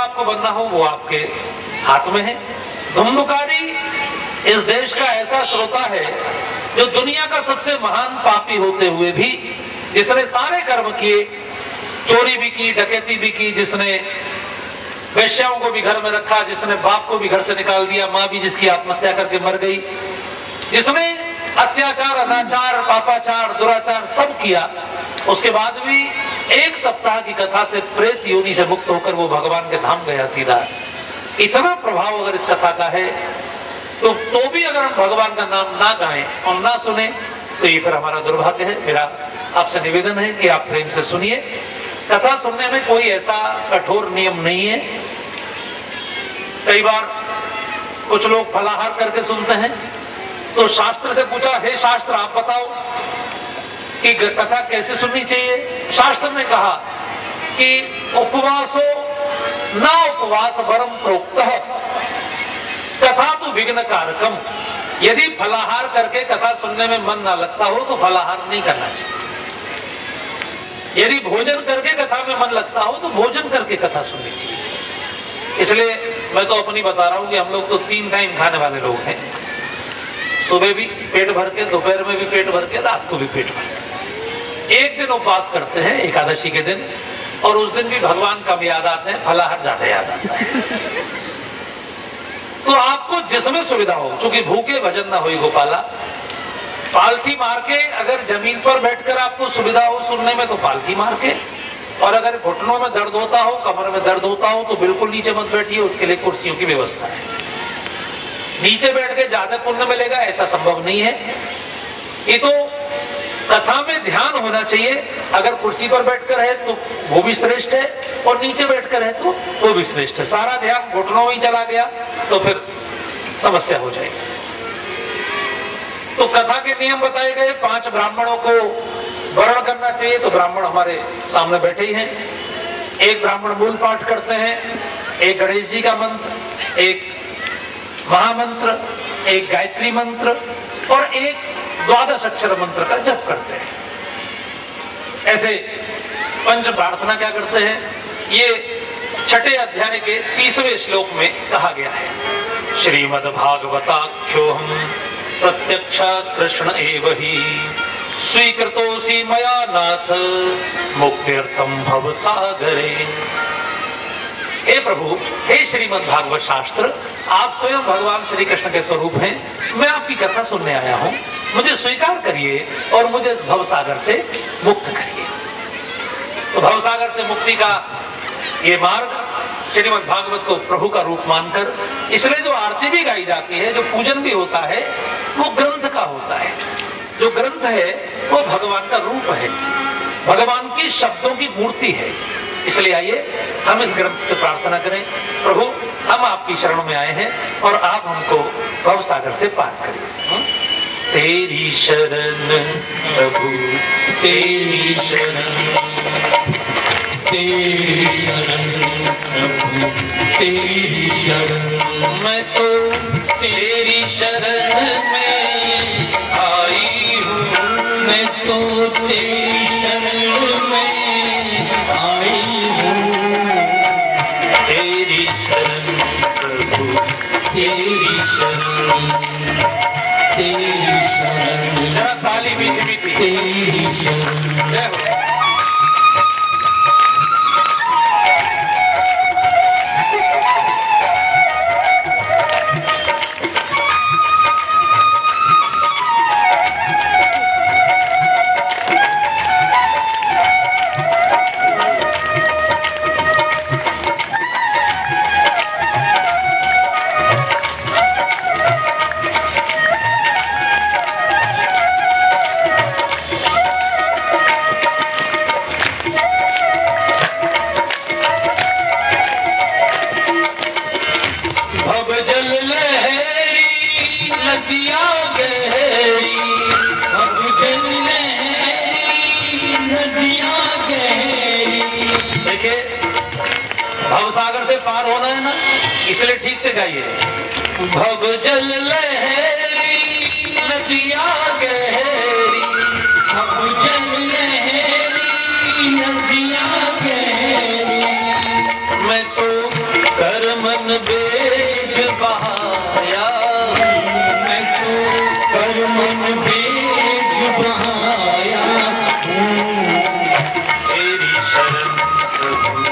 आपको बनना हो वो आपके हाथ में है। धुंधुकारी इस देश का ऐसा श्रोता है जो दुनिया का सबसे महान पापी होते हुए भी, जिसने सारे कर्म किए, चोरी भी की, डकैती भी की, जिसने वेश्याओं को भी घर में रखा, जिसने बाप को भी घर से निकाल दिया, माँ भी जिसकी आत्महत्या करके मर गई, जिसने अत्याचार, अनाचार, पापाचार, दुराचार सब किया, उसके बाद भी एक सप्ताह की कथा से प्रेत योनि से मुक्त होकर वो भगवान के धाम गया सीधा। इतना प्रभाव अगर इस कथा का है तो भी अगर हम भगवान का नाम ना गाएं और ना सुने तो ये फिर हमारा दुर्भाग्य है। मेरा आपसे निवेदन है कि आप प्रेम से सुनिए। कथा सुनने में कोई ऐसा कठोर नियम नहीं है। कई बार कुछ लोग फलाहार करके सुनते हैं, तो शास्त्र से पूछा, हे शास्त्र आप बताओ कि कथा कैसे सुननी चाहिए। शास्त्र ने कहा कि उपवासो न उपवास वरम प्रोक्त है, कथा तो विघ्न कारकम। यदि फलाहार करके कथा सुनने में मन ना लगता हो तो फलाहार नहीं करना चाहिए। यदि भोजन करके कथा में मन लगता हो तो भोजन करके कथा सुननी चाहिए। इसलिए मैं तो अपनी बता रहा हूं कि हम लोग तो 3 टाइम खाने वाले लोग हैं। सुबह भी पेट भर के, दोपहर में भी पेट भर के, रात को भी पेट भर के। एक दिन उपवास करते हैं एकादशी के दिन, और उस दिन भी भगवान कम याद आते हैं, फलाहार ज्यादा याद आता है। तो आपको जिसमें सुविधा हो, क्योंकि भूखे भजन ना होई गोपाला, पालथी मार के अगर जमीन पर बैठकर आपको सुविधा हो सुनने में तो पालथी मार के, और अगर घुटनों में दर्द होता हो, कमर में दर्द होता हो तो बिल्कुल नीचे मत बैठिए, उसके लिए कुर्सियों की व्यवस्था है। नीचे बैठ के ज्यादा पुण्य मिलेगा ऐसा संभव नहीं है। ये तो कथा में ध्यान होना चाहिए। अगर कुर्सी पर बैठकर है तो वो भी श्रेष्ठ है, और नीचे बैठकर है तो वो भी श्रेष्ठ है। सारा ध्यान घुटनों में ही चला गया तो फिर समस्या हो जाएगी। तो कथा के नियम बताए गए। 5 ब्राह्मणों को वरण करना चाहिए, तो ब्राह्मण हमारे सामने बैठे ही हैं। एक ब्राह्मण मूल पाठ करते हैं, एक गणेश जी का मंत्र, एक महामंत्र, एक गायत्री मंत्र और एक 12 अक्षर मंत्र का जप करते हैं। ऐसे पंच प्रार्थना क्या करते हैं, ये 6ठे अध्याय के 30वें श्लोक में कहा गया है। श्रीमद् भागवताख्योहम प्रत्यक्ष कृष्ण एव ही स्वीकृतोऽसि मया नाथ मुक्त्यर्थम भवसागरे। हे प्रभु, हे श्रीमद् भागवत शास्त्र, आप स्वयं भगवान श्री कृष्ण के स्वरूप हैं। मैं आपकी कथा सुनने आया हूं, मुझे स्वीकार करिए और मुझे इस भवसागर से मुक्त करिए। तो भवसागर से मुक्ति का ये मार्ग श्रीमद् भागवत को प्रभु का रूप मानकर, इसलिए जो आरती भी गाई जाती है, जो पूजन भी होता है, वो ग्रंथ का होता है। जो ग्रंथ है वो भगवान का रूप है, भगवान की शब्दों की मूर्ति है। इसलिए आइए हम इस ग्रंथ से प्रार्थना करें, प्रभु हम आपकी शरण में आए हैं और आप हमको भवसागर से पार करिए। तेरी शरण प्रभु, तेरी शरण, तेरी शरण प्रभु, तेरी शरण। मैं तो तेरी शरण में आई हूँ, मैं तो तेरी शरण में आई हूँ। तेरी शरण प्रभु, तेरी शरण, तेरी शरण। जरा ताली मीठी मीठी। तेरी शरण। जय हो। भवसागर से पार होना है ना, इसलिए ठीक से गाइए। भव जल लहरी नदियां गहरी, भव जल लहरी नदियां गहरी, मैं तो कर मन बेग बहाया मैं तो, कर मन बेग बहाया तेरी शरण प्रभु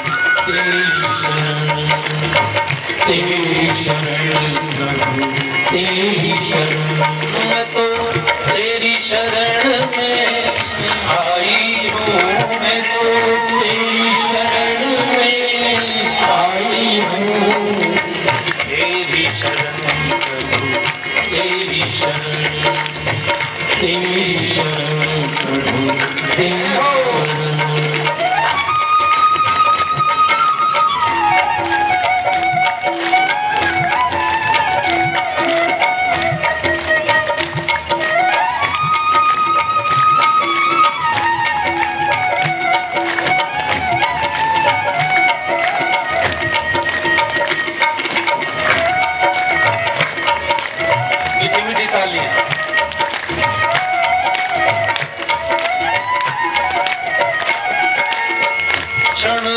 तेरी शरण प्रभु तेरी शरण मैं तो तेरी शरण में आई हूँ मैं तो तेरी शरण में आई हूँ तेरी शरण प्रभु तेरी शरण प्रभु तेरी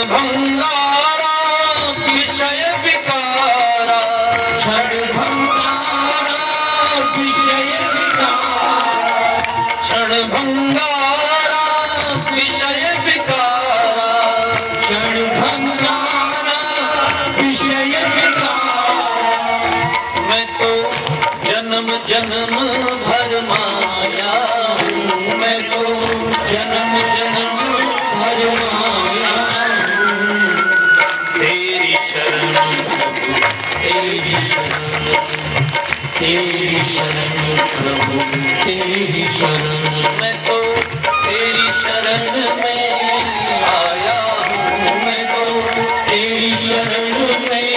भंगारा विषय विकारा क्षण भंगारा विषय विकारा क्षण भंगारा विषय विकारा क्षण भंगारा विषय विकारा मैं तो जन्म जन्म भर माया मैं तो जन्म जन्म भर माया तेरी शरण प्रभु तेरी शरण मैं तो तेरी शरण में आया हूँ मैं तो तेरी शरण में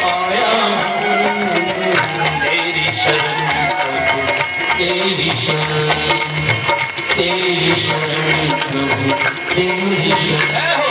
आया हूँ तेरी शरण प्रभु तेरी शरण प्रभु तेरी शरण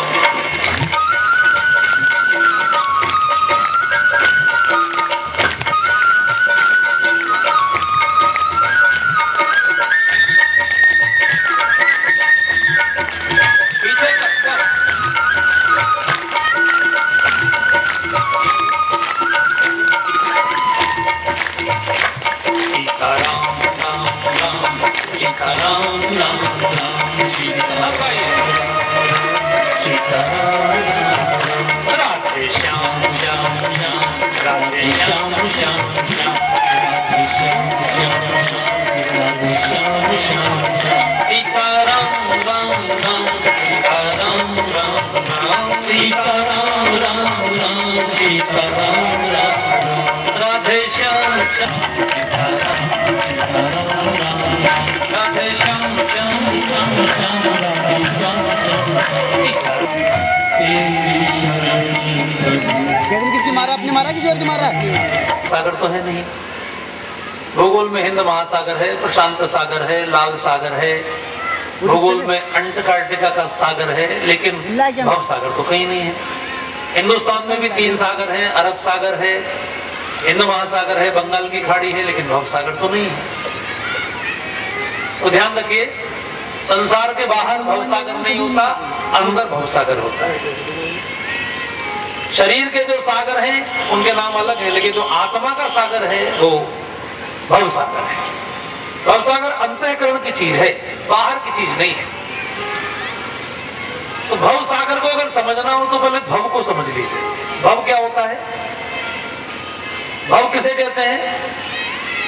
किसकी मारा? अपने मारा किसी और की मारा? सागर तो है नहीं। भूगोल में हिंद महासागर है, प्रशांत सागर है, लाल सागर है, भूगोल में अंटार्कटिका का सागर है, लेकिन भव सागर तो कहीं नहीं है। हिंदुस्तान में भी 3 सागर हैं, अरब सागर है, हिंद महासागर है, बंगाल की खाड़ी है, लेकिन भव सागर तो नहीं है। तो ध्यान रखिए, संसार के बाहर भव सागर नहीं होता, अंदर भव सागर होता है। शरीर के जो सागर हैं उनके नाम अलग है, लेकिन जो आत्मा का सागर है वो भव सागर है। भव सागर अंतःकरण की चीज है, बाहर की चीज नहीं है। तो भव सागर को अगर समझना हो तो पहले भव को समझ लीजिए। भव क्या होता है? भव किसे कहते हैं?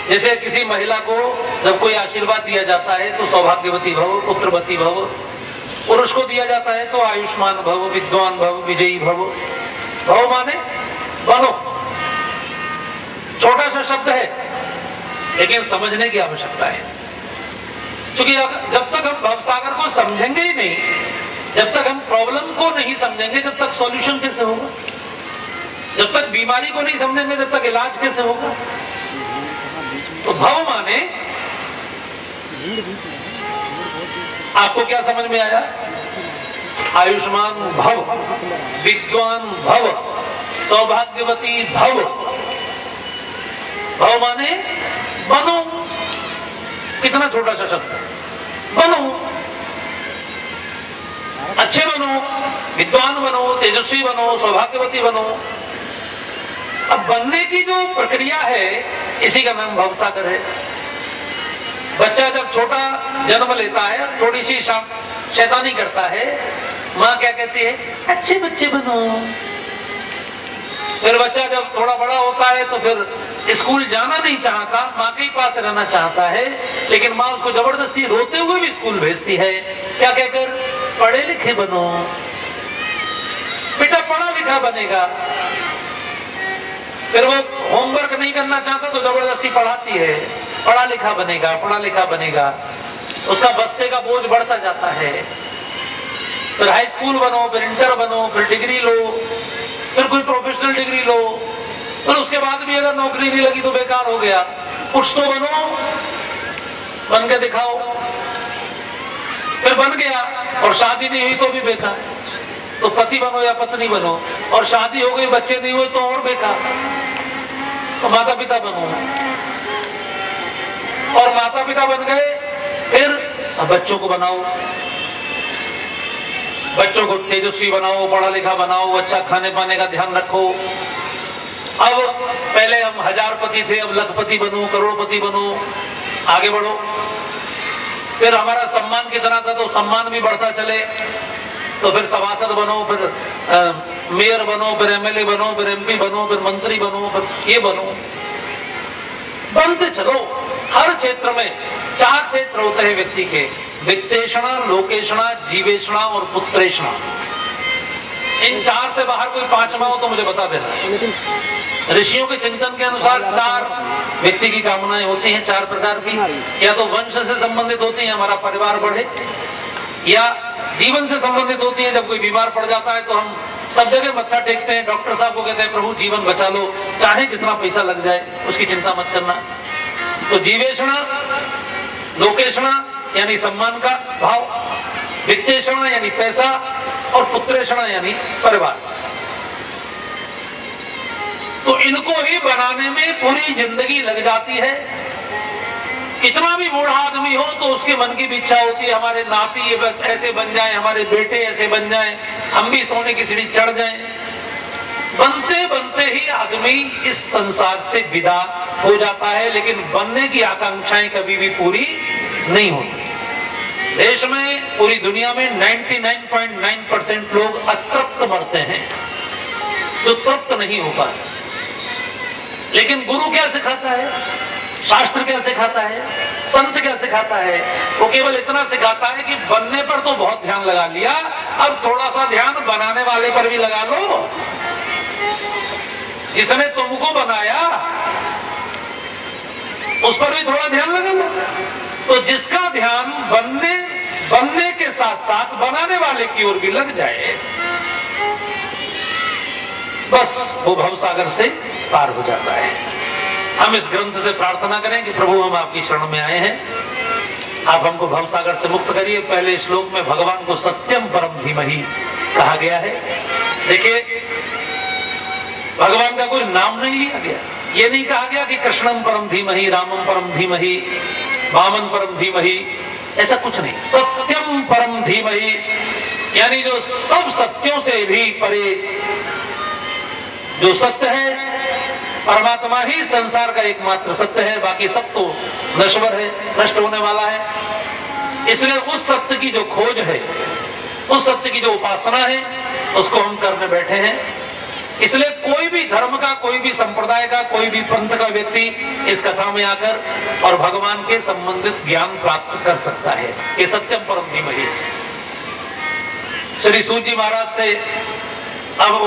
जैसे किसी महिला को जब कोई आशीर्वाद दिया जाता है तो सौभाग्यवती भव, पुत्रवती भव। पुरुष को दिया जाता है तो आयुष्मान भव, विद्वान भव, विजयी भव। भव माने बनो। छोटा सा शब्द है लेकिन समझने की आवश्यकता है, क्योंकि जब तक हम भव सागर को समझेंगे ही नहीं, जब तक हम प्रॉब्लम को नहीं समझेंगे, जब तक सॉल्यूशन कैसे होगा? जब तक बीमारी को नहीं समझेंगे, जब तक इलाज कैसे होगा? तो भव माने, आपको क्या समझ में आया? आयुष्मान भव, विद्वान भव, सौभाग्यवती भव। भव माने बनो। कितना छोटा सा शब्द, बनो, अच्छे बनो, विद्वान बनो, तेजस्वी बनो, सौभाग्यवती बनो। अब बनने की जो प्रक्रिया है इसी का नाम भवसागर है। बच्चा जब छोटा जन्म लेता है, थोड़ी सी शैतानी करता है, माँ क्या कहती है, अच्छे बच्चे बनो। फिर बच्चा जब थोड़ा बड़ा होता है तो फिर स्कूल जाना नहीं चाहता, माँ के ही पास रहना चाहता है, लेकिन माँ उसको जबरदस्ती रोते हुए भी स्कूल भेजती है। क्या कहकर, पढ़े लिखे बनो बेटा, पढ़ा लिखा बनेगा। फिर वो होमवर्क नहीं करना चाहता तो जबरदस्ती पढ़ाती है, पढ़ा लिखा बनेगा, पढ़ा लिखा बनेगा। उसका बस्ते का बोझ बढ़ता जाता है। फिर हाई स्कूल बनो, फिर इंटर बनो, फिर डिग्री लो, फिर कोई प्रोफेशनल डिग्री लो, फिर उसके बाद भी अगर नौकरी नहीं लगी तो बेकार हो गया। कुछ तो बनो, बन के दिखाओ। फिर बन गया और शादी नहीं हुई तो भी बेकार, तो पति बनो या पत्नी बनो, और शादी हो गई बच्चे नहीं हुए तो और बेकार, तो माता पिता बनो। और माता पिता बन गए, फिर बच्चों को बनाओ, बच्चों को तेजस्वी बनाओ, पढ़ा लिखा बनाओ, अच्छा खाने पाने का ध्यान रखो। अब पहले हम हजारपति थे, अब लखपति बनो, करोड़पति बनो, आगे बढ़ो। फिर हमारा सम्मान कितना था तो सम्मान भी बढ़ता चले, तो फिर सभासद बनो, फिर मेयर बनो, फिर एमएलए बनो, फिर एमपी बनो, फिर मंत्री बनो, फिर ये बनो, बनते चलो। हर क्षेत्र में 4 क्षेत्र होते हैं व्यक्ति के, वित्तेषणा, लोकेषणा, जीवेषणा और पुत्रेषणा। इन 4 से बाहर कोई 5वां हो तो मुझे बता देना। ऋषियों के चिंतन के अनुसार 4 व्यक्ति की कामनाएं होती हैं, 4 प्रकार की। या तो वंश से संबंधित होती है, हमारा परिवार बढ़े, या जीवन से संबंधित होती है, जब कोई बीमार पड़ जाता है तो हम सब जगह मत्था टेकते हैं, डॉक्टर साहब को कहते हैं प्रभु जीवन बचा लो, चाहे जितना पैसा लग जाए उसकी चिंता मत करना। तो जीवेषणा, लोकेषणा यानी सम्मान का भाव, वित्तेषणा यानी पैसा, और पुत्रेषणा यानी परिवार। तो इनको ही बनाने में पूरी जिंदगी लग जाती है। कितना भी बूढ़ा आदमी हो तो उसके मन की भी इच्छा होती है हमारे नाती ऐसे बन जाएं, हमारे बेटे ऐसे बन जाएं, हम भी सोने की सीढ़ी चढ़ जाएं। बनते बनते ही आदमी इस संसार से विदा हो जाता है, लेकिन बनने की आकांक्षाएं कभी भी पूरी नहीं होती। देश में, पूरी दुनिया में 99.9% लोग अतृप्त मरते हैं, जो तृप्त नहीं हो पाते। लेकिन गुरु क्या सिखाता है, शास्त्र क्या सिखाता है, संत क्या सिखाता है? वो केवल इतना सिखाता है कि बनने पर तो बहुत ध्यान लगा लिया, अब थोड़ा सा ध्यान बनाने वाले पर भी लगा लो। जिसने तुमको बनाया उस पर भी थोड़ा ध्यान लगा लो। तो जिसका ध्यान बनने के साथ साथ बनाने वाले की ओर भी लग जाए, बस वो भवसागर से पार हो जाता है। हम इस ग्रंथ से प्रार्थना करें कि प्रभु हम आपकी शरण में आए हैं, आप हमको भवसागर से मुक्त करिए। पहले श्लोक में भगवान को सत्यम परम धीमहि कहा गया है। देखिए, भगवान का कोई नाम नहीं लिया गया, ये नहीं कहा गया कि कृष्णम परम धीमहि, रामम परम धीमहि, वामन परम धीमहि, ऐसा कुछ नहीं। सत्यम परम धीमहि यानी जो सब सत्यों से भी परे, जो सत्य है परमात्मा ही संसार का एकमात्र सत्य है, बाकी सब तो नश्वर है, नष्ट होने वाला है। इसलिए उस सत्य की जो खोज है, उस सत्य की जो उपासना है, उसको हम करने बैठे हैं। इसलिए कोई भी धर्म का, कोई भी संप्रदाय का, कोई भी पंथ का व्यक्ति इस कथा में आकर और भगवान के संबंधित ज्ञान प्राप्त कर सकता है। ये सत्यम परम धीमहि। श्री सूत जी महाराज से अब